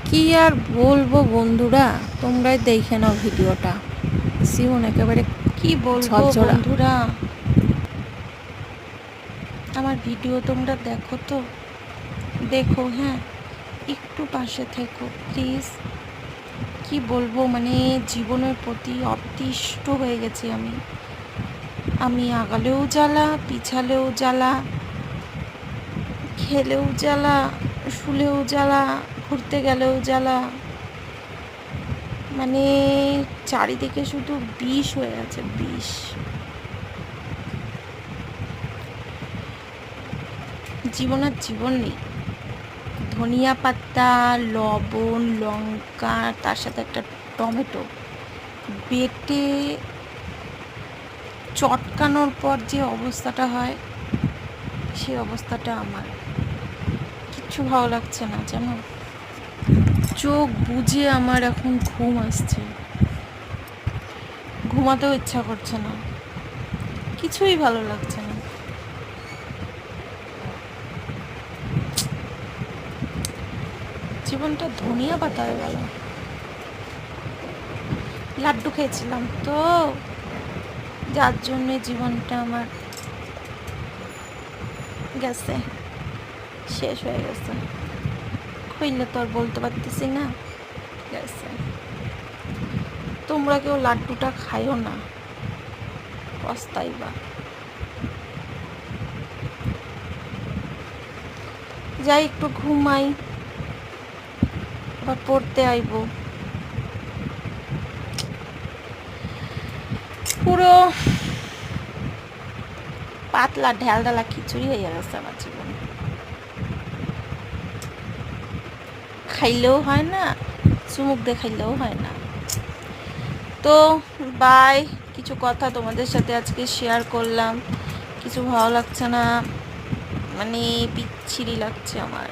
কি আর বলবো বন্ধুরা, তোমরাই দেখে নাও ভিডিওটা। জীবন একেবারে কি বলবো ঝরঝরা। বন্ধুরা, আমার ভিডিও তোমরা দেখো তো, দেখো, হ্যাঁ, একটু পাশে থেকো প্লিজ। কি বলবো, মানে জীবনের প্রতি অতিষ্ঠ হয়ে গেছি আমি আগালেও জ্বালা, পিছালেও জ্বালা, খেলেও জ্বালা, শুলেও জ্বালা, ঘুরতে গেলেও জ্বালা, মানে চারিদিকে শুধু বিষ হয়ে আছে, বিষ। জীবন আর জীবন নেই। ধনিয়া পাতা, লবণ, লঙ্কা, তার সাথে একটা টমেটো বেটে চটকানোর পর যে অবস্থাটা হয়, সেই অবস্থাটা আমার। কিচ্ছু ভালো লাগছে না জানো, চোখ বুজে আমার এখন ঘুম আসছে, ঘুমাতেও ইচ্ছা করছে না, কিছুই ভালো লাগছে না। জীবনটা ধনিয়া পাতা হয়ে গেল। লাড্ডু খেয়েছিলাম তো, যার জন্যে জীবনটা আমার গেছে, শেষ হয়ে গেছে। কইলে তো আর বলতে পারতেছি না, গেছে। তোমরা কেউ লাড্ডুটা খাইও না, পস্তাইবা। যাই একটু ঘুমাই, আবার পড়তে আইব। পুরো পাতলা ঢেলঢালা খিচুড়ি হয়ে গেছে আমার জীবন। খাইলেও হয় না, চুমুক দিয়ে খাইলেও হয় না। তো বাই, কিছু কথা তোমাদের সাথে আজকে শেয়ার করলাম। কিছু ভালো লাগছে না, মানে বিচ্ছিরি লাগছে আমার।